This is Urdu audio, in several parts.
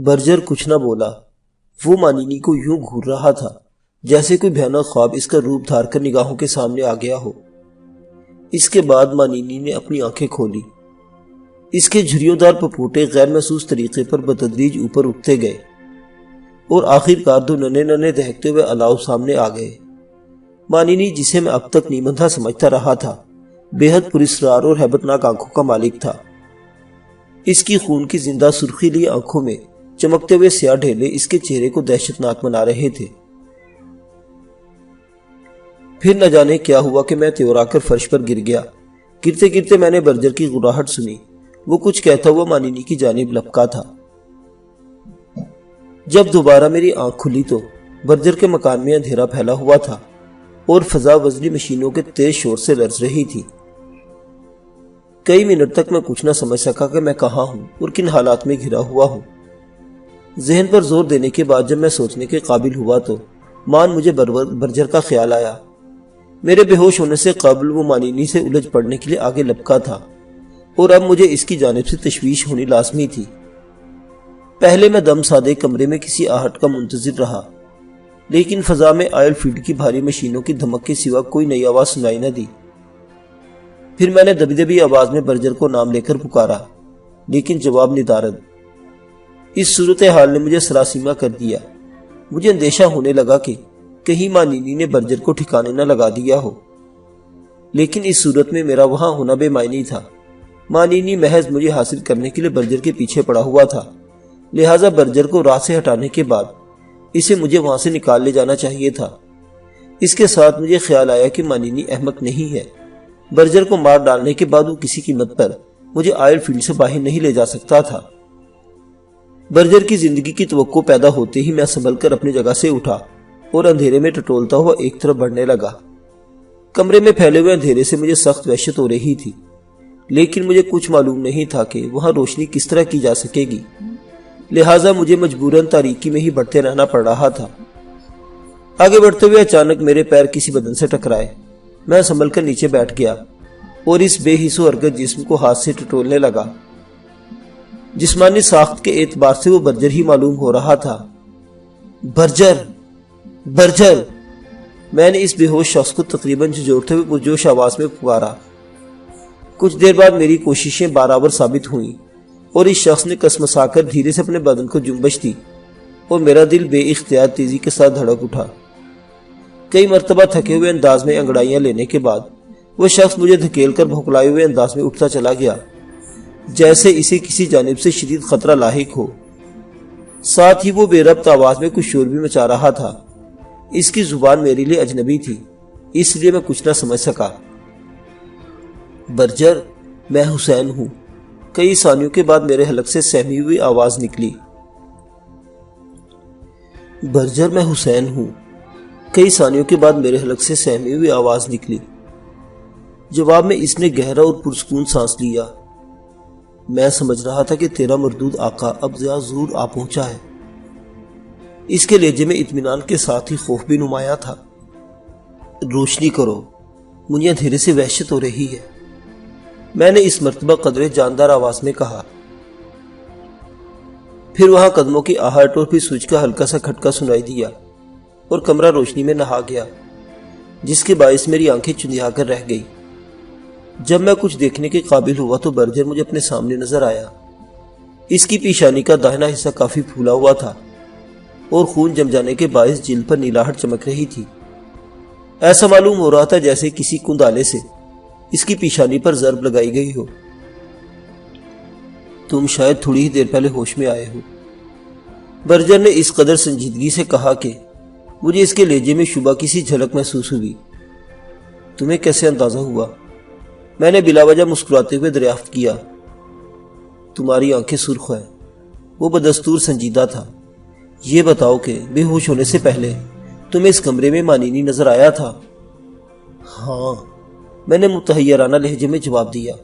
برجر کچھ نہ بولا۔ وہ مانینی کو یوں گھور رہا تھا جیسے کوئی بھیانک خواب اس کا روپ دھار کر نگاہوں کے سامنے آ گیا ہو۔ اس کے بعد مانینی نے اپنی آنکھیں کھولی۔ اس کے جھریوں دار پپوٹے غیر محسوس طریقے پر بتدریج اوپر اٹھتے گئے اور آخر کار دو ننے ننے دہکتے ہوئے الاؤ سامنے آ گئے۔ مانینی، جسے میں اب تک نیمندھا سمجھتا رہا تھا، بے حد پراسرار اور ہیبت ناک آنکھوں کا مالک تھا۔ اس کی خون کی زندہ سرخی لی آنکھوں میں چمکتے ہوئے سیاہ ڈھیلے اس کے چہرے کو دہشت ناک بنا رہے تھے۔ پھر نہ جانے کیا ہوا کہ میں تیورا کر فرش پر گر گیا۔ گرتے گرتے میں نے برجر کی گڑاہٹ سنی۔ وہ کچھ کہتا ہوا مانینی کی جانب لپکا تھا۔ جب دوبارہ میری آنکھ کھلی تو برجر کے مکان میں اندھیرا پھیلا ہوا تھا اور فضا وزنی مشینوں کے تیز شور سے لرز رہی تھی۔ کئی منٹ تک میں کچھ نہ سمجھ سکا کہ میں کہاں ہوں اور کن حالات میں گھرا ہوا ہوں۔ ذہن پر زور دینے کے بعد جب میں سوچنے کے قابل ہوا تو مجھے برجر کا خیال آیا۔ میرے بے ہوش ہونے سے قبل وہ مانینی سے الجھ پڑنے کے لیے آگے لپکا تھا اور اب مجھے اس کی جانب سے تشویش ہونی لازمی تھی۔ پہلے میں دم سادے کمرے میں کسی آہٹ کا منتظر رہا، لیکن فضا میں آئل فیلڈ کی بھاری مشینوں کی دھمک کے سوا کوئی نئی آواز سنائی نہ دی۔ پھر میں نے دبی دبی آواز میں برجر کو نام لے کر پکارا، لیکن جواب ندارد۔ اس صورتحال نے مجھے سراسیمہ کر دیا۔ مجھے اندیشہ ہونے لگا کہ کہیں مانینی نے برجر کو ٹھکانے نہ لگا دیا ہو، لیکن اس صورت میں میرا وہاں ہونا بے معنی تھا۔ مانینی محض مجھے حاصل کرنے کے لیے برجر کے پیچھے پڑا ہوا تھا، لہٰذا برجر کو راہ سے ہٹانے کے بعد اسے مجھے وہاں سے نکال لے جانا چاہیے تھا۔ اس کے ساتھ مجھے خیال آیا کہ مانینی احمق نہیں ہے۔ برجر کو مار ڈالنے کے بعد وہ کسی قیمت پر مجھے آئل فیلڈ سے باہر نہیں لے جا سکتا تھا۔ برجر کی زندگی کی توقع پیدا ہوتے ہی میں سنبھل کر اپنی جگہ سے اٹھا اور اندھیرے میں ٹٹولتا ہوا ایک طرف بڑھنے لگا۔ کمرے میں پھیلے ہوئے اندھیرے سے مجھے سخت وحشت ہو رہی تھی، لیکن مجھے کچھ معلوم نہیں تھا کہ وہاں روشنی کس طرح کی جا سکے گی، لہٰذا مجھے مجبوراً تاریکی میں ہی بڑھتے رہنا پڑ رہا تھا۔ آگے بڑھتے ہوئے اچانک میرے پیر کسی بدن سے ٹکرائے۔ میں سنبھل کر نیچے بیٹھ گیا اور اس بے حس و حرکت جسم کو ہاتھ سے ٹٹولنے لگا۔ جسمانی ساخت کے اعتبار سے وہ برجر ہی معلوم ہو رہا تھا۔ برجر! برجر! میں نے اس بے ہوش شخص کو تقریباً جھنجھوڑتے ہوئے پرجوش آواز میں پکارا۔ کچھ دیر بعد میری کوششیں برابر ثابت ہوئیں اور اس شخص نے کسمسا کر دھیرے سے اپنے بدن کو جنبش دی اور میرا دل بے اختیار تیزی کے ساتھ دھڑک اٹھا۔ کئی مرتبہ تھکے ہوئے انداز میں انگڑائیاں لینے کے بعد وہ شخص مجھے دھکیل کر بھوکلائے ہوئے انداز میں اٹھتا چلا گیا، جیسے اسے کسی جانب سے شدید خطرہ لاحق ہو۔ ساتھ ہی وہ بے ربط آواز میں کچھ شور بھی مچا رہا تھا۔ اس کی زبان میرے لیے اجنبی تھی، اس لیے میں کچھ نہ سمجھ سکا۔ برجر، میں حسین ہوں۔ کئی ثانیوں کے بعد میرے حلق سے سہمی ہوئی آواز نکلی۔ برجر، میں حسین ہوں۔ کئی ثانیوں کے بعد میرے حلق سے سہمی ہوئی آواز نکلی۔ جواب میں اس نے گہرا اور پرسکون سانس لیا۔ میں سمجھ رہا تھا کہ تیرا مردود آقا اب ضرور آ پہنچا ہے۔ اس کے لہجے میں اطمینان کے ساتھ ہی خوف بھی نمایاں تھا۔ روشنی کرو، مجھے اندھیرے سے وحشت ہو رہی ہے، میں نے اس مرتبہ قدرے جاندار آواز میں کہا۔ پھر وہاں قدموں کی آہٹ اور پھر سوئچ کا ہلکا سا کھٹکا سنائی دیا اور کمرہ روشنی میں نہا گیا، جس کے باعث میری آنکھیں چندھیا کر رہ گئی۔ جب میں کچھ دیکھنے کے قابل ہوا تو برجر مجھے اپنے سامنے نظر آیا۔ اس کی پیشانی کا داہنا حصہ کافی پھولا ہوا تھا اور خون جم جانے کے باعث جلد پر نیلاہٹ چمک رہی تھی۔ ایسا معلوم ہو رہا تھا جیسے کسی کند آلے سے اس کی پیشانی پر ضرب لگائی گئی ہو۔ تم شاید تھوڑی ہی دیر پہلے ہوش میں آئے ہو، برجر نے اس قدر سنجیدگی سے کہا کہ مجھے اس کے لہجے میں شبہ کی سی جھلک محسوس ہوئی۔ تمہیں کیسے اندازہ ہوا؟ میں نے بلا وجہ مسکراتے ہوئے دریافت کیا۔ تمہاری آنکھیں سرخ ہیں۔ وہ بدستور سنجیدہ تھا۔ یہ بتاؤ کہ بے ہوش ہونے سے پہلے تمہیں اس کمرے میں مانینی نظر آیا تھا؟ ہاں، میں نے متحیرانہ لہجے میں جواب دیا۔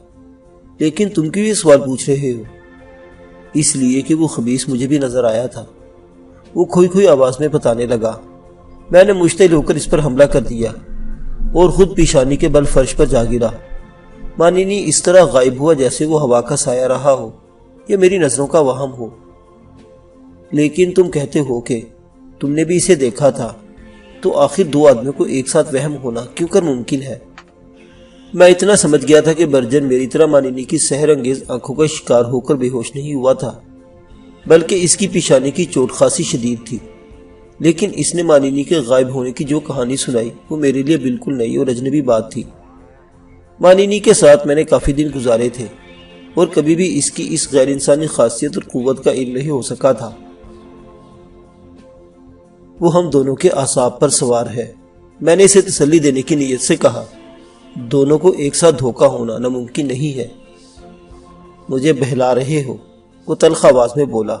لیکن تم کیوں یہ سوال پوچھ رہے ہو؟ اس لیے کہ وہ خبیث مجھے بھی نظر آیا تھا، وہ کھوئی کھوئی آواز میں بتانے لگا۔ میں نے مشتعل ہو کر اس پر حملہ کر دیا اور خود پیشانی کے بل فرش پر جا گرا۔ مانینی اس طرح غائب ہوا جیسے وہ ہوا کا سایہ رہا ہو یا میری نظروں کا وہم ہو۔ لیکن تم کہتے ہو کہ تم نے بھی اسے دیکھا تھا، تو آخر دو آدمیوں کو ایک ساتھ وہم ہونا کیوں کر ممکن ہے؟ میں اتنا سمجھ گیا تھا کہ برجر میری طرح مانینی کی سحر انگیز آنکھوں کا شکار ہو کر بے ہوش نہیں ہوا تھا، بلکہ اس کی پیشانی کی چوٹ خاصی شدید تھی۔ لیکن اس نے مانینی کے غائب ہونے کی جو کہانی سنائی وہ میرے لیے بالکل نئی اور اجنبی بات تھی۔ مانینی کے ساتھ میں نے کافی دن گزارے تھے اور کبھی بھی اس کی اس غیر انسانی خاصیت اور قوت کا علم نہیں ہو سکا تھا۔ وہ ہم دونوں کے اعصاب پر سوار ہے، میں نے اسے تسلی دینے کی نیت سے کہا۔ دونوں کو ایک ساتھ دھوکا ہونا ناممکن نہیں ہے۔ مجھے بہلا رہے ہو، وہ تلخ آواز میں بولا۔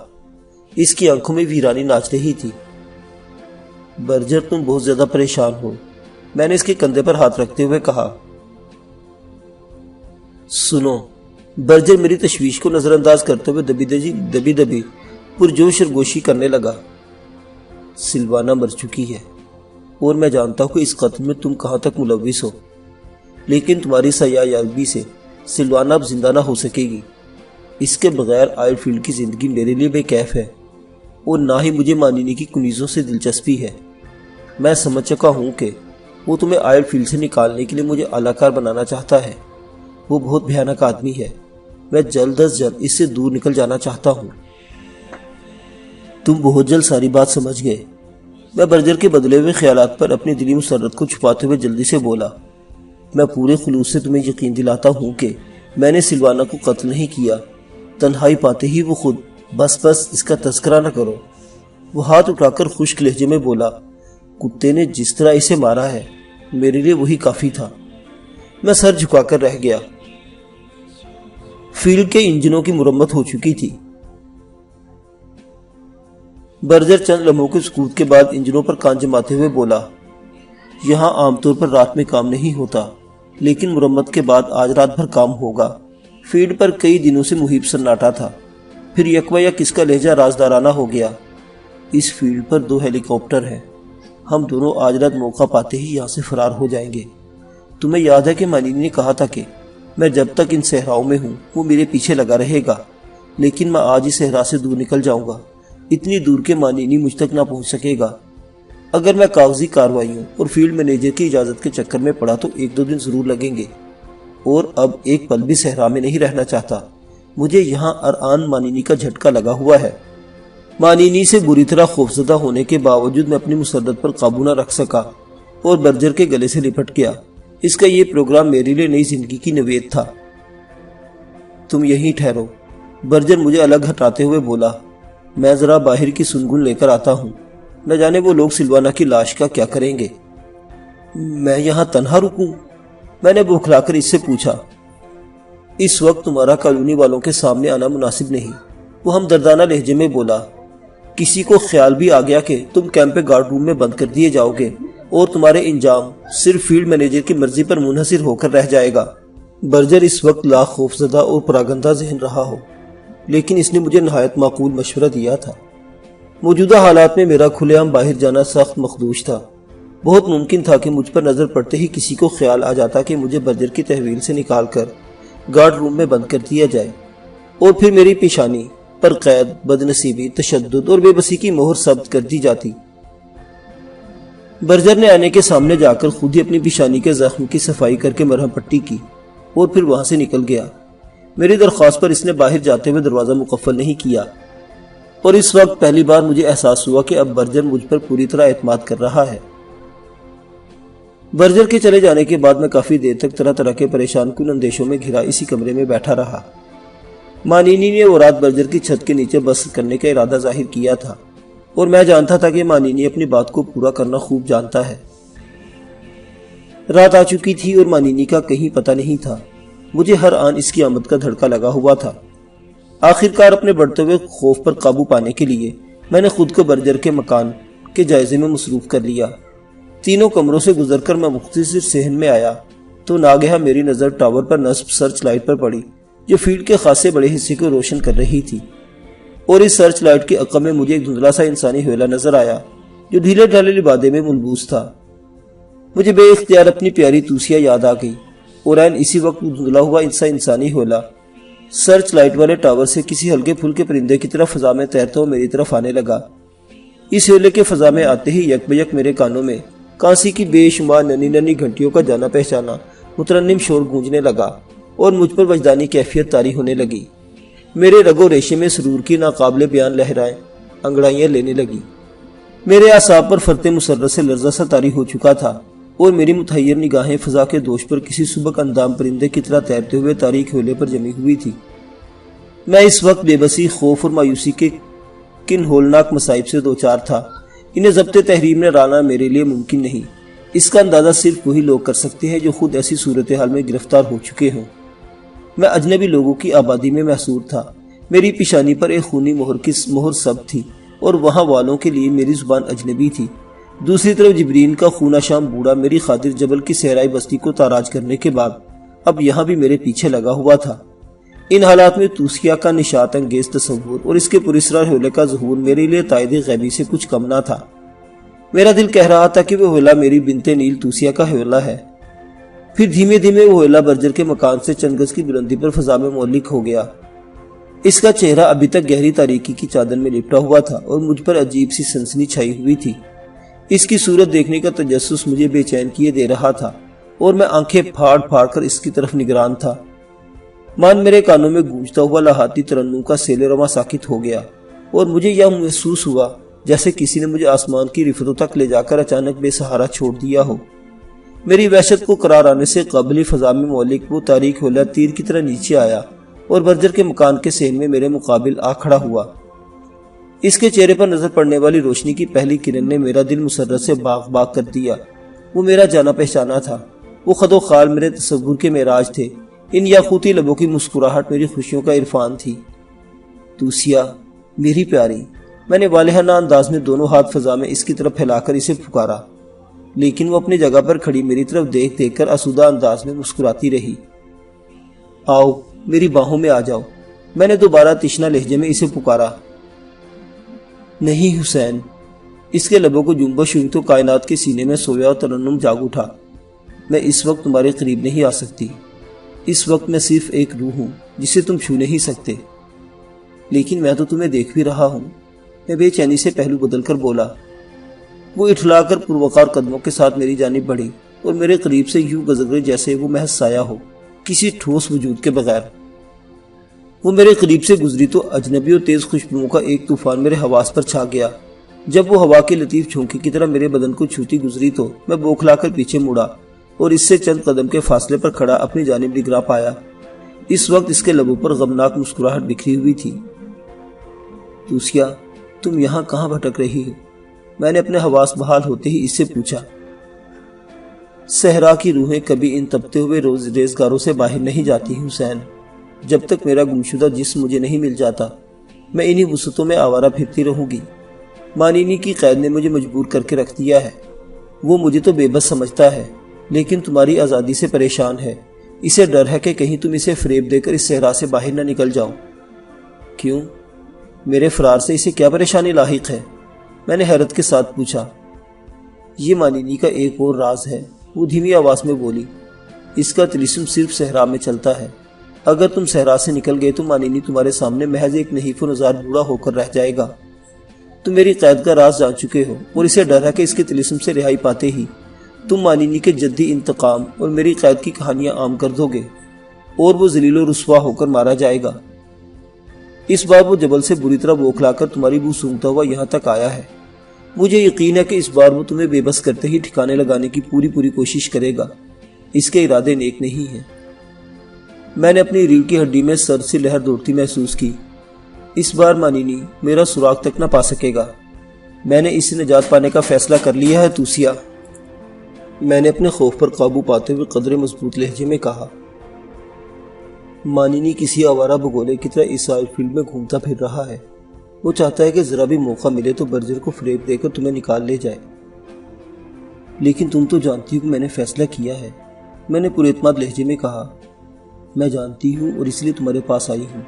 اس کی آنکھوں میں ویرانی ناچ رہی تھی۔ برجر تم بہت زیادہ پریشان ہو، میں نے اس کے کندھے پر ہاتھ رکھتے ہوئے کہا۔ سنو، برجر میری تشویش کو نظر انداز کرتے ہوئے دبی دبی پرجوش اور گوشی کرنے لگا۔ سلوانا مر چکی ہے اور میں جانتا ہوں کہ اس قتل میں تم کہاں تک ملوث ہو، لیکن تمہاری سیاح یابی سے سلوانا اب زندہ نہ ہو سکے گی۔ اس کے بغیر آئل فیلڈ کی زندگی میرے لیے بے کیف ہے اور نہ ہی مجھے مانینی کی کنیزوں سے دلچسپی ہے۔ میں سمجھ چکا ہوں کہ وہ تمہیں آئل فیلڈ سے نکالنے کے لیے مجھے اعلی کار بنانا چاہتا ہے۔ وہ بہت بھیانک آدمی ہے، میں جلد از جلد اس سے دور نکل جانا چاہتا ہوں۔ تم بہت جلد ساری بات سمجھ گئے، میں برجر کے بدلے ہوئے خیالات پر اپنی دلی مسرت کو چھپاتے ہوئے جلدی سے بولا۔ میں پورے خلوص سے تمہیں یقین دلاتا ہوں کہ میں نے سلوانا کو قتل نہیں کیا، تنہائی پاتے ہی وہ خود بس اس کا تذکرہ نہ کرو۔ وہ ہاتھ اٹھا کر خشک لہجے میں بولا، کتے نے جس طرح اسے مارا ہے میرے لیے وہی کافی تھا۔ میں سر جھکا کر رہ گیا۔ فیلڈ کے انجنوں کی مرمت ہو چکی تھی۔ برجر چند لمحوں کے سکوت کے بعد انجنوں پر کان جماتے ہوئے بولا، یہاں عام طور پر رات میں کام نہیں ہوتا، لیکن مرمت کے بعد آج رات بھر کام ہوگا۔ فیلڈ پر کئی دنوں سے محیط سناٹا تھا، پھر یکوا یک اس کا لہجہ رازدارانہ ہو گیا۔ اس فیلڈ پر 2 ہیلی کاپٹر ہیں، ہم دونوں آج رات موقع پاتے ہی یہاں سے فرار ہو جائیں گے۔ تمہیں یاد ہے کہ مانینی نے کہا تھا کہ میں جب تک ان صحراؤں میں ہوں وہ میرے پیچھے لگا رہے گا، لیکن میں آج ہی صحرا سے دور نکل جاؤں گا، اتنی دور کہ مانینی مجھ تک نہ پہنچ سکے گا۔ اگر میں کاغذی کاروائیوں اور فیلڈ مینیجر کی اجازت کے چکر میں پڑا تو 1-2 دن ضرور لگیں گے، اور اب ایک پل بھی صحرا میں نہیں رہنا چاہتا۔ مجھے یہاں ارآن مانینی کا جھٹکا لگا ہوا ہے۔ مانینی سے بری طرح خوفزدہ ہونے کے باوجود میں اپنی مسرت پر قابو نہ رکھ سکا اور برجر کے گلے سے لپٹ گیا۔ اس کا یہ پروگرام میرے لیے نئی زندگی کی نوید تھا۔ تم یہیں ٹھہرو، برجر مجھے الگ ہٹاتے ہوئے بولا، میں ذرا باہر کی سنگن لے کر آتا ہوں، نہ جانے وہ لوگ سلوانا کی لاش کا کیا کریں گے۔ میں یہاں تنہا رکوں؟ میں نے بوکھلا کر اس سے پوچھا۔ اس وقت تمہارا کالونی والوں کے سامنے آنا مناسب نہیں، وہ ہمدردانہ لہجے میں بولا۔ کسی کو خیال بھی آ گیا کہ تم کیمپ گارڈ روم میں بند کر دیے جاؤ گے اور تمہارے انجام صرف فیلڈ مینیجر کی مرضی پر منحصر ہو کر رہ جائے گا۔ برجر اس وقت لاکھ خوفزدہ اور پراگندہ ذہن رہا ہو، لیکن اس نے مجھے نہایت معقول مشورہ دیا تھا۔ موجودہ حالات میں میرا کھلے عام باہر جانا سخت مخدوش تھا۔ بہت ممکن تھا کہ مجھ پر نظر پڑتے ہی کسی کو خیال آ جاتا کہ مجھے برجر کی تحویل سے نکال کر گارڈ روم میں بند کر دیا جائے، اور پھر میری پیشانی پر قید، بدنصیبی، تشدد اور بے بسی کی مہر ثبت کر دی جاتی۔ برجر نے آنے کے سامنے جا کر خود ہی اپنی پیشانی کے زخم کی صفائی کر کے مرہم پٹی کی اور پھر وہاں سے نکل گیا۔ میری درخواست پر اس نے باہر جاتے ہوئے دروازہ مقفل نہیں کیا، اور اس وقت پہلی بار مجھے احساس ہوا کہ اب برجر مجھ پر پوری طرح اعتماد کر رہا ہے۔ برجر کے چلے جانے کے بعد میں کافی دیر تک طرح طرح کے پریشان کن اندیشوں میں گھرا اسی کمرے میں بیٹھا رہا۔ مانینی نے وہ رات برجر کی چھت کے نیچے بسر کرنے کا ارادہ ظاہر کیا تھا، اور میں جانتا تھا کہ مانینی اپنی بات کو پورا کرنا خوب جانتا ہے۔ رات آ چکی تھی اور مانینی کا کہیں پتہ نہیں تھا۔ مجھے ہر آن اس کی آمد کا دھڑکا لگا ہوا تھا۔ آخرکار اپنے بڑھتے ہوئے خوف پر قابو پانے کے لیے میں نے خود کو برجر کے مکان کے جائزے میں مصروف کر لیا۔ 3 کمروں سے گزر کر میں مختصر صحن میں آیا تو ناگہاں میری نظر ٹاور پر نصب سرچ لائٹ پر پڑی، جو فیلڈ کے خاصے بڑے حصے کو روشن کر رہی تھی، اور اس سرچ لائٹ کے عقب میں مجھے ایک دھندلا سا انسانی حویلا نظر آیا جو ڈھیلے ڈھالے لبادے میں ملبوس تھا۔ مجھے بے اختیار اپنی پیاری توسیہ یاد آ گئی، اور عین اسی وقت دھندلا ہوا انسانی حویلا سرچ لائٹ والے ٹاور سے کسی ہلکے پھلکے پرندے کی طرح فضا میں تیرتا ہوا میری طرف آنے لگا۔ اس ویلے کے فضا میں آتے ہی یک بیک میرے کانوں میں کانسی کی بے شمار ننھی ننھی گھنٹیوں کا جانا پہچانا مترنم شور گونجنے لگا اور مجھ پر وجدانی کیفیت طاری ہونے لگی۔ میرے رگ و ریشے میں سرور کی ناقابل بیان لہرائیں انگڑائیاں لینے لگی۔ میرے اعصاب پر فرط مسرت سے لرزہ سا طاری ہو چکا تھا اور میری متحیر نگاہیں فضا کے دوش پر کسی سبک اندام پرندے کی طرح تیرتے ہوئے تاریک حوالے پر جمی ہوئی تھی۔ میں اس وقت بے بسی، خوف اور مایوسی کے کن ہولناک مصائب سے دوچار تھا، انہیں ضبط تحریر میں لانا میرے لیے ممکن نہیں۔ اس کا اندازہ صرف وہی لوگ کر سکتے ہیں جو خود ایسی صورتحال میں گرفتار ہو چکے ہوں۔ میں اجنبی لوگوں کی آبادی میں محصور تھا۔ میری پیشانی پر ایک خونی مہر کی مہر سب تھی اور وہاں والوں کے لیے میری زبان اجنبی تھی۔ دوسری طرف جبرین کا خونہ شام بوڑھا میری خاطر جبل کی صحرائی بستی کو تاراج کرنے کے بعد اب یہاں بھی میرے پیچھے لگا ہوا تھا۔ ان حالات میں توسیہ کا نشاط انگیز تصور اور اس کے پراسرار حوالے کا ظہور میرے لیے تائید غیبی سے کچھ کم نہ تھا۔ میرا دل کہہ رہا تھا کہ وہ حوالہ میری بنت نیل توسیہ کا حوالہ ہے۔ پھر دھیمے دھیمے وہ حوالہ برجر کے مکان سے چند گز کی بلندی پر فضا میں معلق ہو گیا۔ اس کا چہرہ ابھی تک گہری تاریکی کی چادر میں لپٹا ہوا تھا اور مجھ پر عجیب سی سنسنی چھائی ہوئی تھی۔ اس کی صورت دیکھنے کا تجسس مجھے بے چین کیے دے رہا تھا اور میں آنکھیں پھاڑ پھاڑ کر اس کی طرف نگران تھا۔ مان میرے کانوں میں گونجتا ہوا لاہاتی ترنم کا سیل رواں ساکت ہو گیا اور مجھے یہ محسوس ہوا جیسے کسی نے مجھے آسمان کی رفتوں تک لے جا کر اچانک بے سہارا چھوڑ دیا ہو۔ میری وحشت کو قرار آنے سے قبل ہی فضا میں معلق وہ تاریک حوالہ تیر کی طرح نیچے آیا اور برجر کے مکان کے سین میں میرے مقابل آ کھڑا ہوا۔ اس کے چہرے پر نظر پڑنے والی روشنی کی پہلی کرن نے میرا دل مسرت سے باغ باغ کر دیا۔ وہ میرا جانا پہچانا تھا۔ وہ خد و خال میرے تصور کے معراج تھے۔ ان یاقوتی لبوں کی مسکراہٹ میری خوشیوں کا عرفان تھی۔ توسیہ، میری پیاری، میں نے والہانہ انداز میں دونوں ہاتھ فضا میں اس کی طرف پھیلا کر اسے پکارا، لیکن وہ اپنی جگہ پر کھڑی میری طرف دیکھ دیکھ کر آسودہ انداز میں مسکراتی رہی۔ آؤ، میری باہوں میں آ جاؤ، میں نے دوبارہ تشنہ لہجے میں اسے پکارا۔ نہیں حسین، اس کے لبوں کو جنبش ہوئی تو کائنات کے سینے میں سویا اور ترنم جاگ اٹھا۔ میں اس وقت تمہارے قریب نہیں آ سکتی۔ اس وقت میں صرف ایک روح ہوں جسے تم چھو نہیں سکتے، لیکن میں تو تمہیں دیکھ بھی رہا ہوں۔ میں بے چینی سے پہلو بدل کر بولا۔ وہ اٹھلا کر پروقار قدموں کے ساتھ میری جانب بڑھی اور میرے قریب سے یوں گزرے جیسے وہ محض سایہ ہو، کسی ٹھوس وجود کے بغیر۔ وہ میرے قریب سے گزری تو اجنبی اور تیز خوشبوؤں کا ایک طوفان میرے حواس پر چھا گیا۔ جب وہ ہوا کے لطیف جھونکے کی طرح میرے بدن کو چھوتی گزری تو میں بوکھلا کر پیچھے مڑا اور اس سے چند قدم کے فاصلے پر کھڑا اپنی جانب نگراں پایا۔ اس وقت اس کے لبوں پر غمناک مسکراہٹ بکھری ہوئی تھی۔ توسیہ، تم یہاں کہاں بھٹک رہی ہو؟ میں نے اپنے حواس بحال ہوتے ہی اس سے پوچھا۔ صحرا کی روحیں کبھی ان تپتے ہوئے ریزگاروں سے باہر نہیں جاتی حسین۔ جب تک میرا گمشدہ جسم مجھے نہیں مل جاتا، میں انہی وسعتوں میں آوارہ پھرتی رہوں گی۔ مانینی کی قید نے مجھے مجبور کر کے رکھ دیا ہے۔ وہ مجھے تو بے بس سمجھتا ہے، لیکن تمہاری آزادی سے پریشان ہے۔ اسے ڈر ہے کہ کہیں تم اسے فریب دے کر اس صحرا سے باہر نہ نکل جاؤ۔ کیوں؟ میرے فرار سے اسے کیا پریشانی لاحق ہے؟ میں نے حیرت کے ساتھ پوچھا۔ یہ مانینی کا ایک اور راز ہے، وہ دھیمی آواز میں بولی۔ اس کا طلسم صرف صحرا میں چلتا ہے۔ اگر تم صحرا سے نکل گئے تو مانینی تمہارے سامنے محض ایک نحیف و نزار بوڑھا ہو کر رہ جائے گا۔ تم میری قید کا راز جان چکے ہو اور اسے ڈر ہے کہ اس کے طلسم سے رہائی پاتے ہی تم مانینی کے جدی انتقام اور میری قید کی کہانیاں عام کر دو گے اور وہ ذلیل و رسوا ہو کر مارا جائے گا۔ اس بار وہ جبل سے بری طرح بوکھلا کر تمہاری بو سونگتا ہوا یہاں تک آیا ہے۔ مجھے یقین ہے کہ اس بار وہ تمہیں بے بس کرتے ہی ٹھکانے لگانے کی پوری کوشش کرے گا۔ اس کے ارادے نیک نہیں ہیں۔ میں نے اپنی ریڑھ کی ہڈی میں سر سے لہر دوڑتی محسوس کی۔ اس بار مانینی میرا سراغ تک نہ پا سکے گا۔ میں نے اس سے نجات پانے کا فیصلہ کر لیا ہے توسیہ، میں نے اپنے خوف پر قابو پاتے ہوئے قدرے مضبوط لہجے میں کہا۔ مانینی کسی آوارہ بگولے کی طرح اس آئل فیلڈ میں گھومتا پھر رہا ہے۔ وہ چاہتا ہے کہ ذرا بھی موقع ملے تو برجر کو فریب دے کر تمہیں نکال لے جائے۔ لیکن تم تو جانتی ہو کہ میں نے فیصلہ کیا ہے، میں نے پر اعتماد لہجے میں کہا۔ میں جانتی ہوں اور اس لیے تمہارے پاس آئی ہوں،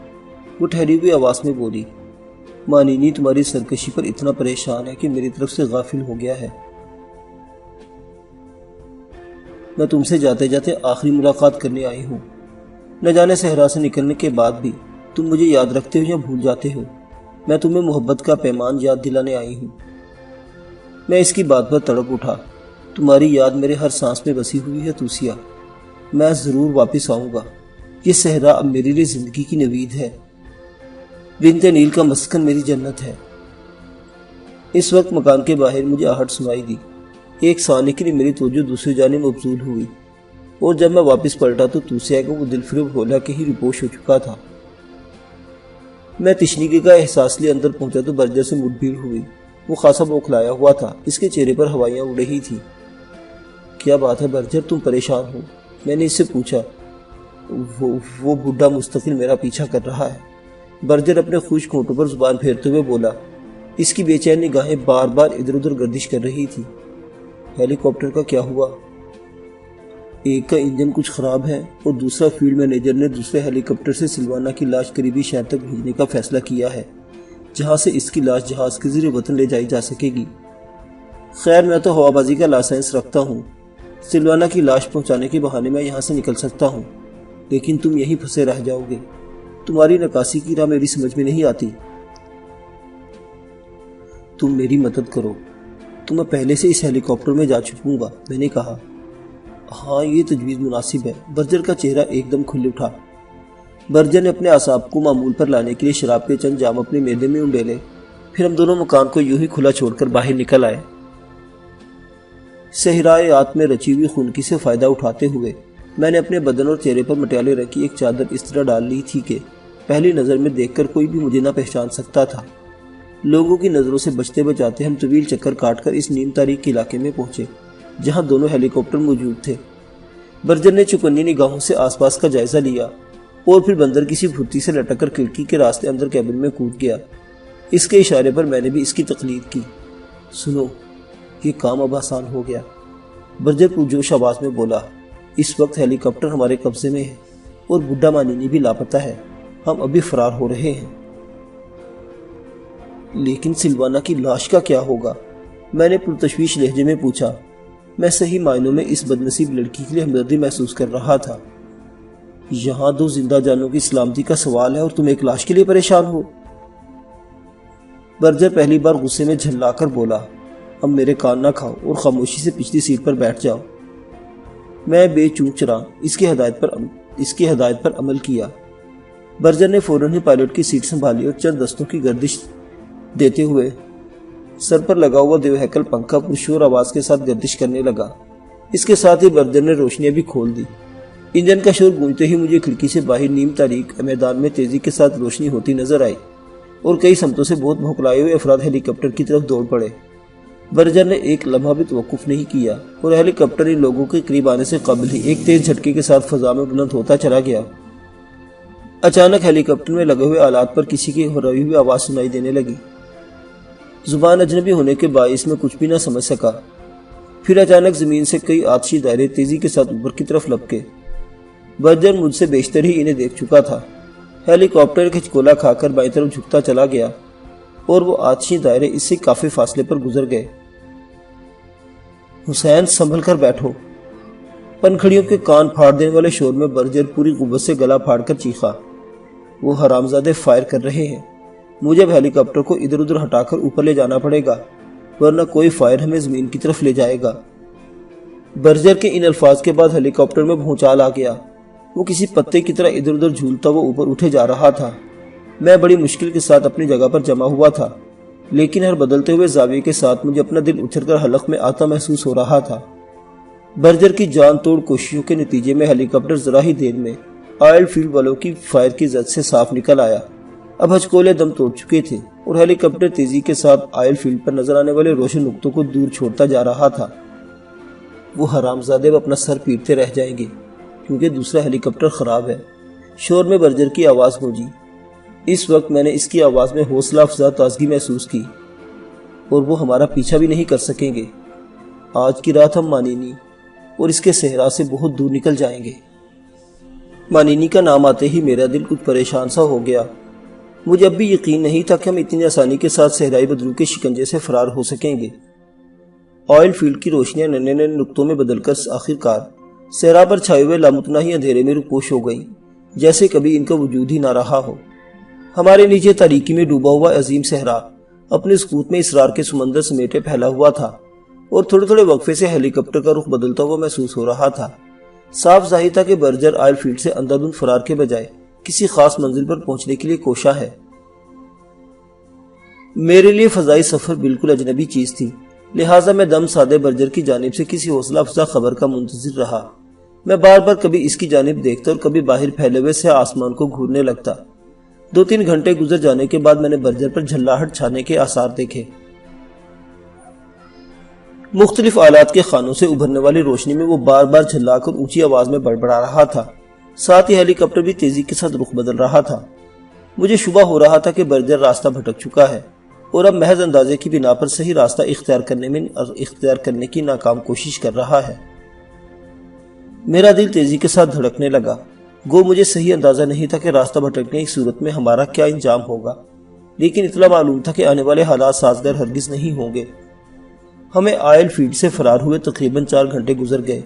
وہ ٹھہری ہوئی آواز میں بولی۔ مانینی تمہاری سرکشی پر اتنا پریشان ہے کہ میری طرف سے غافل ہو گیا ہے۔ میں تم سے جاتے جاتے آخری ملاقات کرنے آئی ہوں۔ نہ جانے صحرا سے نکلنے کے بعد بھی تم مجھے یاد رکھتے ہو یا بھول جاتے ہو۔ میں تمہیں محبت کا پیمان یاد دلانے آئی ہوں۔ میں اس کی بات پر تڑپ اٹھا۔ تمہاری یاد میرے ہر سانس میں بسی ہوئی ہے توسیہ۔ میں ضرور واپس آؤں گا۔ یہ صحرا اب میرے لیے زندگی کی نوید ہے۔ بنت نیل کا مسکن میری جنت ہے۔ اس وقت مکان کے باہر مجھے آہٹ سنائی دی۔ ایک ثانیے کے لیے میری توجہ دوسری جانب مبذول ہوئی، اور جب میں واپس پلٹا تو توسیہ کا وہ دلفریب ہولا کہ ہی روپوش ہو چکا تھا۔ میں تشنیگی کا احساس لیے اندر پہنچا تو برجر سے مٹ بھیڑ ہوئی۔ وہ خاصا بوکھلایا ہوا تھا، اس کے چہرے پر ہوائیاں اڑ رہی تھی۔ کیا بات ہے برجر، تم پریشان ہو؟ میں نے اس سے پوچھا۔ وہ بڈھا مستقل میرا پیچھا کر رہا ہے، برجر اپنے خشک ہونٹوں پر زبان پھیرتے ہوئے بولا۔ اس کی بے چین نگاہیں بار بار ادھر ادھر گردش کر رہی تھی۔ ہیلی کاپٹر کا کیا ہوا؟ ایک کا انجن کچھ خراب ہے اور دوسرا فیلڈ مینیجر نے دوسرے ہیلی کاپٹر سے سلوانا کی لاش قریبی شہر تک بھیجنے کا فیصلہ کیا ہے، جہاں سے اس کی لاش جہاز کے زیر وطن لے جائی جا سکے گی۔ خیر، میں تو ہوا بازی کا لائسنس رکھتا ہوں، سلوانا کی لاش پہنچانے کے بہانے میں یہاں سے نکل سکتا ہوں، لیکن تم یہیں پھنسے رہ جاؤ گے۔ تمہاری نکاسی کی راہ میری سمجھ میں نہیں آتی۔ تم میری مدد کرو، تو میں پہلے سے اس ہیلی کاپٹر میں جا چکوں گا، میں نے کہا۔ ہاں، یہ تجویز مناسب ہے۔ برجر کا چہرہ ایک دم کھل اٹھا۔ برجر نے اپنے اعصاب کو معمول پر لانے کے لیے شراب کے چند جام اپنے معدے میں انڈیلے، پھر ہم دونوں مکان کو یوں ہی کھلا چھوڑ کر باہر نکل آئے۔ صحرائے آت میں رچی ہوئی خنکی سے فائدہ اٹھاتے ہوئے میں نے اپنے بدن اور چہرے پر مٹیالے رنگ کی ایک چادر اس طرح ڈال لی تھی کہ پہلی نظر میں دیکھ کر کوئی بھی مجھے نہ پہچان سکتا تھا۔ لوگوں کی نظروں سے بچتے بچاتے ہم طویل چکر کاٹ کر اس نیم تاریک علاقے میں پہنچے جہاں دونوں ہیلی کاپٹر موجود تھے۔ برجر نے چکنی نگاہوں سے آس پاس کا جائزہ لیا اور پھر بندر کسی پھرتی سے لٹک کر کھڑکی کے راستے اندر کیبن میں کود گیا۔ اس کے اشارے پر میں نے بھی اس کی تقلید کی۔ سنو، یہ کام اب آسان ہو گیا، برجر پرجوش آواز میں بولا۔ اس وقت ہیلی کاپٹر ہمارے قبضے میں ہے اور بڈھا مانینی بھی لاپتہ ہے۔ ہم ابھی فرار ہو رہے ہیں۔ لیکن سلوانا کی لاش کا کیا ہوگا؟ میں نے پرتشویش لہجے میں پوچھا۔ میں صحیح معنوں میں اس بدنصیب لڑکی کے لیے ہمدردی محسوس کر رہا تھا۔ یہاں دو زندہ جانوں کی سلامتی کا سوال ہے اور تم ایک لاش کے لیے پریشان ہو؟ برجر پہلی بار غصے میں جھلا کر بولا۔ اب میرے کان نہ کھاؤ اور خاموشی سے پچھلی سیٹ پر بیٹھ جاؤ۔ میں بے چونک چرا اس کی ہدایت پر عمل کیا۔ برجر نے فوراً ہی پائلٹ کی سیٹ سنبھالی اور چند دستوں کی گردش دیتے ہوئے سر پر لگا ہوا دیوہیکل پنکھا پرشور آواز کے ساتھ گردش کرنے لگا۔ اس کے ساتھ ہی برجر نے روشنیاں بھی کھول دی۔ انجن کا شور گونجتے ہی مجھے کھڑکی سے باہر نیم تاریک میدان میں تیزی کے ساتھ روشنی ہوتی نظر آئی اور کئی سمتوں سے بہت بھوکلائے ہوئے افراد ہیلی کاپٹر کی طرف دوڑ پڑے۔ برجر نے ایک لمحہ بھی توقف نہیں کیا اور ہیلی کاپٹر ان لوگوں کے قریب آنے سے قبل ہی ایک تیز جھٹکے کے ساتھ فضا میں بلند ہوتا چلا گیا۔ اچانک ہیلی کاپٹر میں لگے ہوئے آلات پر کسی کی ہرائی ہوئی آواز سنائی دینے لگی۔ زبان اجنبی ہونے کے باعث میں کچھ بھی نہ سمجھ سکا۔ پھر اچانک زمین سے کئی آتشی دائرے تیزی کے ساتھ اوپر کی طرف لپکے۔ برجر مجھ سے بیشتر ہی انہیں دیکھ چکا تھا۔ ہیلی کاپٹر ایک ہچکولا کھا کر بائیں طرف جھکتا چلا گیا اور وہ آتشی دائرے اس سے کافی فاصلے پر گزر گئے۔ حسین، سنبھل کر بیٹھو۔ پنکھڑیوں کے کان پھاڑ دینے والے شور میں برجر پوری قوت سے گلا پھاڑ کر چیخا۔ وہ حرامزادے فائر کر رہے ہیں۔ مجھے اب ہیلی کاپٹر کو ادھر ادھر ہٹا کر اوپر لے جانا پڑے گا، ورنہ کوئی فائر ہمیں زمین کی طرف لے جائے گا۔ برجر کے ان الفاظ کے بعد ہیلی کاپٹر میں بھونچال آ گیا۔ وہ کسی پتے کی طرح ادھر ادھر جھولتا وہ اوپر اٹھے جا رہا تھا۔ میں بڑی مشکل کے ساتھ اپنی جگہ پر جمع ہوا تھا، لیکن ہر بدلتے ہوئے زاویے کے ساتھ مجھے اپنا دل اچھل کر حلق میں آتا محسوس ہو رہا تھا۔ برجر کی جان توڑ کوششوں کے نتیجے میں ہیلی کاپٹر ذرا ہی دیر میں آئل فیلڈ والوں کی فائر کی زد سے صاف نکل آیا۔ اب ہچکولے دم توڑ چکے تھے اور ہیلی کاپٹر تیزی کے ساتھ آئل فیلڈ پر نظر آنے والے روشن نقطوں کو دور چھوڑتا جا رہا تھا۔ وہ حرامزادے اب اپنا سر پیٹتے رہ جائیں گے کیونکہ دوسرا ہیلی کاپٹر خراب ہے۔ شور میں برجر کی آواز گونجی۔ اس وقت میں نے اس کی آواز میں حوصلہ افزا تازگی محسوس کی۔ اور وہ ہمارا پیچھا بھی نہیں کر سکیں گے۔ آج کی رات ہم مانینی اور اس کے صحرا سے بہت دور نکل جائیں گے۔ مانینی کا نام آتے ہی میرا دل کچھ پریشان سا ہو گیا۔ مجھے اب بھی یقین نہیں تھا کہ ہم اتنی آسانی کے ساتھ صحرائی بدرو کے شکنجے سے فرار ہو سکیں گے۔ آئل فیلڈ کی روشنیاں ننے ننے نقطوں میں بدل کر آخر کار صحرا پر چھائے ہوئے لامتناہی اندھیرے میں روپوش ہو گئی جیسے کبھی ان کا وجود ہی نہ رہا ہو۔ ہمارے نیچے تاریکی میں ڈوبا ہوا عظیم صحرا اپنے سکوت میں اسرار کے سمندر سمیٹے پھیلا ہوا تھا، اور تھوڑے تھوڑے وقفے سے ہیلی کاپٹر کا رخ بدلتا ہوا محسوس ہو رہا تھا۔ صاف ظاہر تھا کہ برجر آئل فیلڈ سے اندھا دھند فرار کے بجائے کسی خاص منزل پر پہنچنے کے لیے کوشاں ہے۔ میرے لیے فضائی سفر بالکل اجنبی چیز تھی، لہٰذا میں دم سادے برجر کی جانب سے کسی حوصلہ افزا خبر کا منتظر رہا۔ میں بار بار کبھی اس کی جانب دیکھتا اور کبھی باہر پھیلے ہوئے سے آسمان کو گھورنے لگتا۔ 2-3 گھنٹے گزر جانے کے بعد میں نے برجر پر جھلاہٹ چھانے کے آثار دیکھے۔ مختلف آلات کے خانوں سے ابھرنے والی روشنی میں وہ بار بار جھلا کر اونچی آواز میں بڑبڑا رہا تھا، ساتھ ہی ہیلی کاپٹر بھی تیزی کے ساتھ رخ بدل رہا تھا۔ مجھے شبہ ہو رہا تھا کہ برجر راستہ بھٹک چکا ہے اور اب محض اندازے کی بنا پر صحیح راستہ اختیار کرنے کی ناکام کوشش کر رہا ہے۔ میرا دل تیزی کے ساتھ دھڑکنے لگا، گو مجھے صحیح اندازہ نہیں تھا کہ راستہ بھٹکنے کی صورت میں ہمارا کیا انجام ہوگا، لیکن اتنا معلوم تھا کہ آنے والے حالات سازگار ہرگز نہیں ہوں گے۔ ہمیں آئل فیلڈ سے فرار ہوئے تقریباً 4 گھنٹے گزر گئے،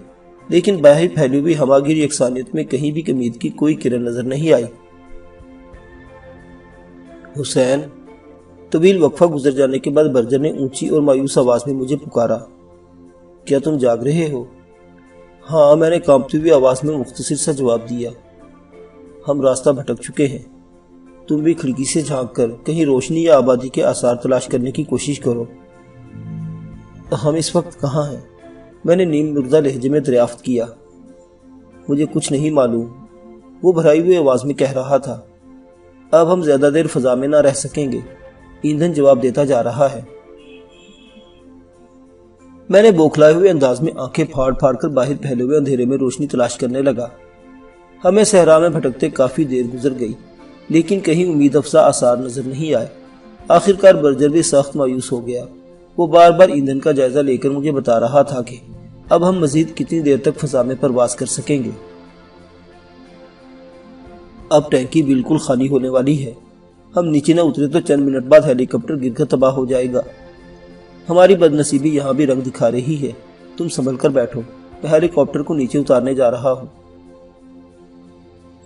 لیکن باہر پھیلی ہوئی ہوا گیر یکسانیت میں کہیں بھی امید کی کوئی کرن نظر نہیں آئی۔ حسین، طویل وقفہ گزر جانے کے بعد برجر نے اونچی اور مایوس آواز میں مجھے پکارا۔ کیا تم جاگ رہے ہو؟ ہاں، میں نے کانپتی ہوئی آواز میں مختصر سا جواب دیا۔ ہم راستہ بھٹک چکے ہیں، تم بھی کھڑکی سے جھانک کر کہیں روشنی یا آبادی کے آثار تلاش کرنے کی کوشش کرو۔ ہم اس وقت کہاں ہیں؟ میں نے نیم مردہ لہجے میں دریافت کیا۔ مجھے کچھ نہیں معلوم، وہ بھرائی ہوئی آواز میں کہہ رہا تھا۔ اب ہم زیادہ دیر فضا میں نہ رہ سکیں گے، ایندھن جواب دیتا جا رہا ہے۔ میں نے بوکھلائے ہوئے انداز میں آنکھیں پھاڑ پھاڑ کر باہر پھیلے ہوئے اندھیرے میں روشنی تلاش کرنے لگا۔ ہمیں صحرا میں بھٹکتے کافی دیر گزر گئی، لیکن کہیں امید افزا آثار نظر نہیں آئے۔ آخرکار برجر بھی سخت مایوس ہو گیا۔ وہ بار بار ایندھن کا جائزہ لے کر مجھے بتا رہا تھا کہ اب ہم مزید کتنی دیر تک فضا میں پرواز کر سکیں گے۔ اب ٹینکی بالکل خالی ہونے والی ہے، ہم نیچے نہ اترے تو چند منٹ بعد ہیلی کاپٹر گر کر تباہ ہو جائے گا۔ ہماری بدنصیبی یہاں بھی رنگ دکھا رہی ہے، تم سنبھل کر بیٹھو، میں ہیلی کاپٹر کو نیچے اتارنے جا رہا ہوں۔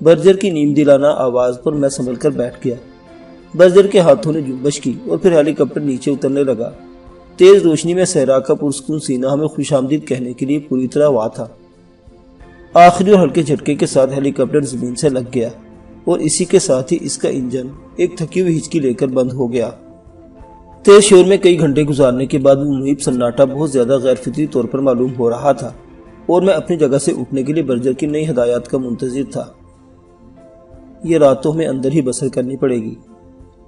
برجر کی نیم دلانہ آواز پر میں سنبھل کر بیٹھ گیا۔ برجر کے ہاتھوں نے جنبش کی اور پھر ہیلی کاپٹر نیچے اترنے لگا۔ تیز روشنی میں صحرا کا پرسکون سینہ ہمیں خوش آمدید کہنے کے لیے پوری طرح وا تھا۔ آخری اور ہلکے جھٹکے کے ساتھ ہیلی کاپٹر زمین سے لگ گیا اور اسی کے ساتھ ہی اس کا انجن ایک تھکی ہوئی ہچکی لے کر بند ہو گیا۔ تیز شور میں کئی گھنٹے گزارنے کے بعد وہ محیط سناٹا بہت زیادہ غیر فطری طور پر معلوم ہو رہا تھا اور میں اپنی جگہ سے اٹھنے کے لیے برجر کی نئی ہدایات کا منتظر تھا۔ یہ رات تو ہمیں اندر ہی بسر کرنی پڑے گی،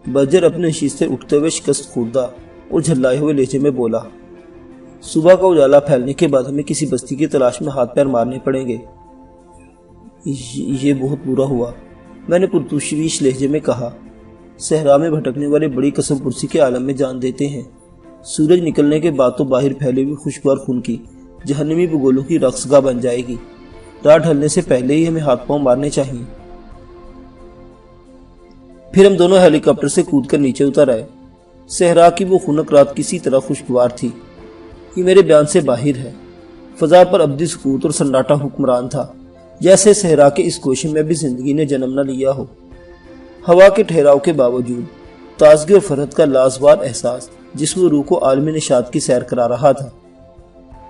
برجر اپنے نشست سے اٹھتے ہوئے شکست خوردہ اور جھلائے ہوئے لہجے میں بولا۔ صبح کا اجالا پھیلنے کے بعد ہمیں کسی بستی کی تلاش میں ہاتھ پیر مارنے پڑیں گے۔ یہ بہت برا ہوا، میں نے پرتشویش لہجے میں کہا۔ صحرا میں بھٹکنے والے بڑی قسم پرسی کے عالم میں جان دیتے ہیں۔ سورج نکلنے کے بعد تو باہر پھیلے ہوئی خوشگوار خون کی جہنمی بگولوں کی رقص گاہ بن جائے گی۔ رات ڈھلنے سے پہلے ہی ہمیں ہاتھ پاؤں مارنے چاہیے۔ پھر ہم دونوں ہیلی کاپٹر سے کود کر نیچے اتر آئے۔ صحرا کی وہ خنک رات کسی طرح خوشگوار تھی، یہ میرے بیان سے باہر ہے۔ فضا پر ابدی سکوت اور سناٹا حکمران تھا، جیسے صحرا کے اس گوشے میں بھی زندگی نے جنم نہ لیا ہو۔ ہوا کے ٹھہراؤ کے باوجود تازگی اور فرحت کا لازوال احساس جسم و روح کو عالمی نشاط کی سیر کرا رہا تھا۔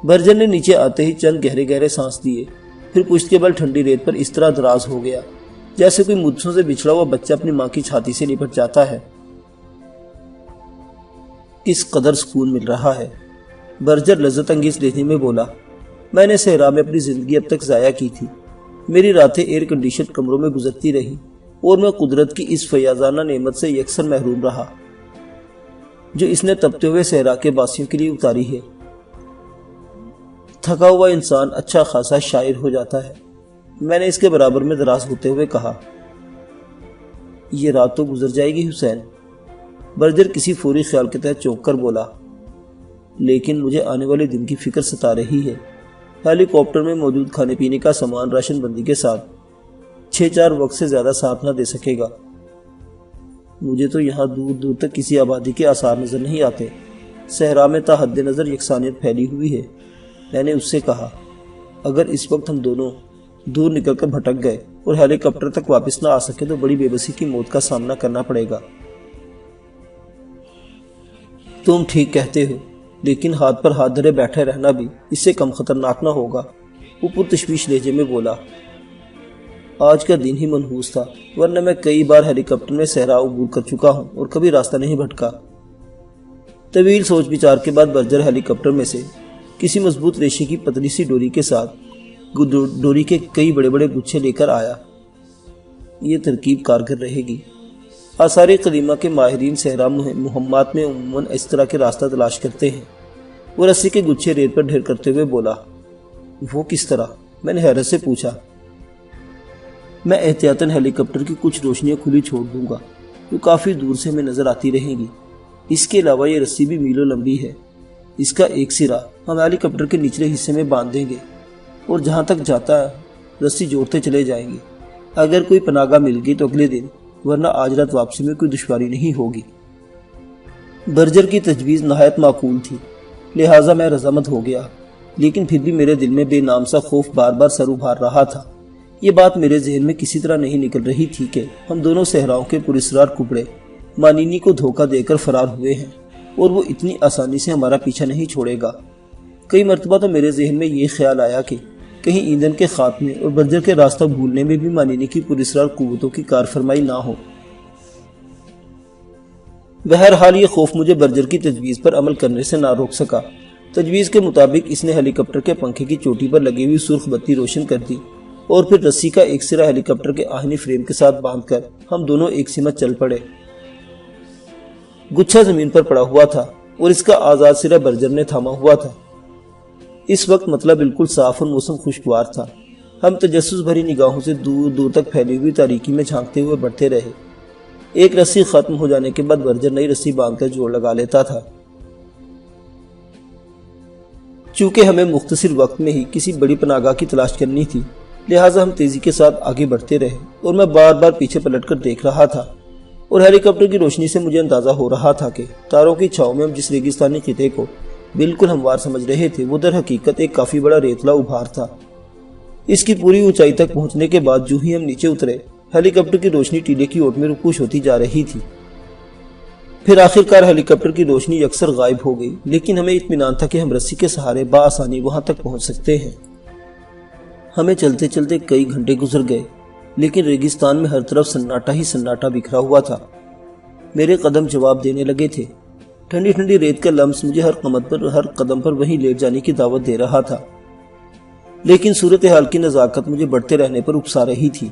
برجر نے نیچے آتے ہی چند گہرے گہرے سانس دیے، پھر پشت کے بل ٹھنڈی ریت پر اس طرح دراز ہو گیا جیسے کوئی مدتوں سے بچھڑا ہوا بچہ اپنی ماں کی چھاتی سے لپٹ جاتا ہے۔ کس قدر سکون مل رہا ہے، برجر لذت انگیز لہجے میں بولا۔ میں نے صحرا میں اپنی زندگی اب تک ضائع کی تھی، میری راتیں ایئر کنڈیشن کمروں میں گزرتی رہی اور میں قدرت کی اس فیاضانہ نعمت سے یکسر محروم رہا جو اس نے تپتے ہوئے صحرا کے باسیوں کے لیے اتاری ہے۔ تھکا ہوا انسان اچھا خاصا شاعر ہو جاتا ہے، میں نے اس کے برابر میں دراز ہوتے ہوئے کہا۔ یہ رات تو گزر جائے گی حسین، برجر کسی فوری خیال کے تحت چونک کر بولا، لیکن مجھے آنے والے دن کی فکر ستا رہی ہے۔ ہیلی کاپٹر میں موجود کھانے پینے کا سامان راشن بندی کے ساتھ 6-4 وقت سے زیادہ ساتھ نہ دے سکے گا۔ مجھے تو یہاں دور دور تک کسی آبادی کے آثار نظر نہیں آتے، صحرا میں تا حد نظر یکسانیت پھیلی ہوئی ہے۔ میں نے اس سے کہا، اگر اس وقت ہم دونوں دور نکل کر بھٹک گئے اور ہیلی کاپٹر تک واپس نہ آ سکے تو بڑی بے بسی کی موت کا سامنا کرنا پڑے گا۔ تم ٹھیک کہتے ہو، لیکن ہاتھ پر ہاتھ دھرے بیٹھے رہنا بھی اس سے کم خطرناک نہ ہوگا، وہ پرتشویش لہجے میں بولا۔ آج کا دن ہی منحوس تھا، ورنہ میں کئی بار ہیلی کاپٹر میں صحرا عبور کر چکا ہوں اور کبھی راستہ نہیں بھٹکا۔ طویل سوچ بچار کے بعد برجر ہیلی کاپٹر میں سے کسی مضبوط ریشے کی پتلی سی ڈوری کے ساتھ ڈوری کے کئی بڑے بڑے گچھے لے کر آیا۔ یہ ترکیب کارگر رہے گی۔ آثار قدیمہ کے ماہرین صحرا مہمات میں عموماً اس طرح کے راستہ تلاش کرتے ہیں۔ وہ رسی کے گچھے ریت پر ڈھیر کرتے ہوئے بولا۔ وہ کس طرح؟ میں نے حیرت سے پوچھا۔ میں احتیاطاً ہیلی کاپٹر کی کچھ روشنیاں کھلی چھوڑ دوں گا جو کافی دور سے ہمیں نظر آتی رہیں گی۔ اس کے علاوہ یہ رسی بھی میلوں لمبی ہے۔ اس کا ایک سرا ہم ہیلی کاپٹر کے نچلے حصے میں باندھ دیں گے اور جہاں تک جاتا ہے رسی جوڑتے چلے جائیں گے۔ اگر کوئی پناہ گاہ مل گئی تو اگلے دن، ورنہ آج رات واپسی میں کوئی دشواری نہیں ہوگی۔ برجر کی تجویز نہایت معقول تھی، لہٰذا میں رضامند ہو گیا، لیکن پھر بھی میرے دل میں بے نام سا خوف بار بار سر ابھار رہا تھا۔ یہ بات میرے ذہن میں کسی طرح نہیں نکل رہی تھی کہ ہم دونوں صحراؤں کے پراسرار کبڑے مانینی کو دھوکہ دے کر فرار ہوئے ہیں اور وہ اتنی آسانی سے ہمارا پیچھا نہیں چھوڑے گا۔ کئی مرتبہ تو میرے ذہن میں یہ خیال آیا کہ کہیں ایندھن کے خاتمے اور برجر کے راستہ بھولنے میں بھی مانینی کی پراسرار قوتوں کی کار فرمائی نہ ہو۔ بہرحال یہ خوف مجھے برجر کی تجویز پر عمل کرنے سے نہ روک سکا۔ تجویز کے مطابق اس نے ہیلی کاپٹر کے پنکھے کی چوٹی پر لگی ہوئی سرخ بتی روشن کر دی اور پھر رسی کا ایک سرا ہیلی کاپٹر کے آہنی فریم کے ساتھ باندھ کر ہم دونوں ایک سمت چل پڑے۔ گچھا زمین پر پڑا ہوا تھا اور اس کا آزاد سرا برجر نے تھاما ہوا تھا۔ اس وقت مطلب بالکل صاف اور موسم خوشگوار تھا۔ ہم تجسس بھری نگاہوں سے دور دور تک پھیلی ہوئی تاریکی میں جھانکتے ہوئے بڑھتے رہے۔ ایک رسی ختم ہو جانے کے بعد برجر نئی رسی باندھ کر جوڑ لگا لیتا تھا۔ چونکہ ہمیں مختصر وقت میں ہی کسی بڑی پناہ گاہ کی تلاش کرنی تھی، لہٰذا ہم تیزی کے ساتھ آگے بڑھتے رہے اور میں بار بار پیچھے پلٹ کر دیکھ رہا تھا، اور ہیلی کاپٹر کی روشنی سے مجھے اندازہ ہو رہا تھا کہ تاروں کی چھاؤں میں ہم جس ریگستانی خطے کو بالکل ہموار سمجھ رہے تھے وہ در حقیقت ایک کافی بڑا ریتلا ابھار تھا۔ اس کی پوری اونچائی تک پہنچنے کے بعد جو ہی ہم نیچے اترے، ہیلی کاپٹر کی روشنی ٹیلے کی اوٹ میں رپوش ہوتی جا رہی تھی۔ پھر آخر کار ہیلی کاپٹر کی روشنی یکسر غائب ہو گئی، لیکن ہمیں اطمینان تھا کہ ہم رسی کے سہارے بآسانی وہاں تک پہنچ سکتے ہیں۔ ہمیں چلتے چلتے کئی گھنٹے گزر گئے، لیکن ریگستان میں ہر طرف سناٹا ہی سناٹا بکھرا ہوا تھا۔ میرے قدم جواب دینے لگے تھے۔ ٹھنڈی ٹھنڈی ریت کا لمس مجھے ہر قدم پر وہیں لیٹ جانے کی دعوت دے رہا تھا، لیکن صورتحال کی نزاکت مجھے بڑھتے رہنے پر اکسا رہی تھی۔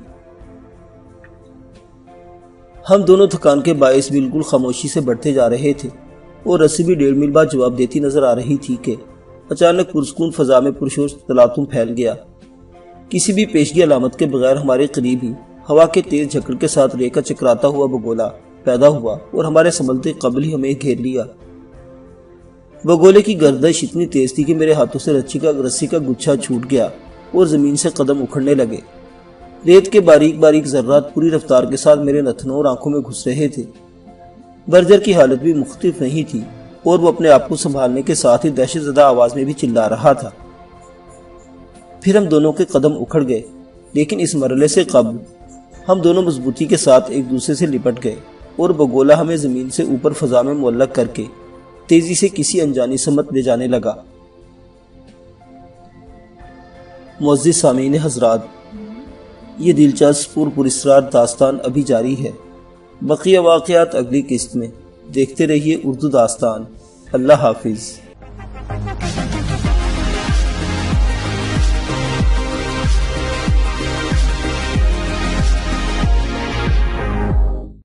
ہم دونوں تھکان کے باعث بالکل خاموشی سے بڑھتے جا رہے تھے اور رسی بھی 1.5 میل بعد جواب دیتی نظر آ رہی تھی کہ اچانک پرسکون فضا میں پرشور تلاطم پھیل گیا۔ کسی بھی پیشگی علامت کے بغیر ہمارے قریب ہی ہوا کے تیز جھکڑ کے ساتھ ریکا چکراتا ہوا بگولا پیدا ہوا اور ہمارے سنبھلتے قبل ہی ہمیں گھیر لیا۔ بگولے کی گردش اتنی تیز تھی کہ میرے ہاتھوں سے رسی کا گچھا چھوٹ گیا اور زمین سے قدم اکھڑنے لگے۔ ریت کے باریک باریک ذرات پوری رفتار کے ساتھ میرے نتنوں اور آنکھوں میں گھس رہے تھے۔ برجر کی حالت بھی مختلف نہیں تھی اور وہ اپنے آپ کو سنبھالنے کے ساتھ ہی دہشت زدہ آواز میں بھی چلا رہا تھا۔ پھر ہم دونوں کے قدم اکھڑ گئے، لیکن اس مرحلے سے قبل ہم دونوں مضبوطی کے ساتھ ایک دوسرے سے لپٹ گئے اور بگولا ہمیں زمین سے اوپر فضا میں معلق کر کے تیزی سے کسی انجانی سمت لے جانے لگا۔ معزز سامعین حضرات، یہ دلچسپ اور پراسرار داستان ابھی جاری ہے۔ بقیہ واقعات اگلی قسط میں۔ دیکھتے رہیے اردو داستان۔ اللہ حافظ۔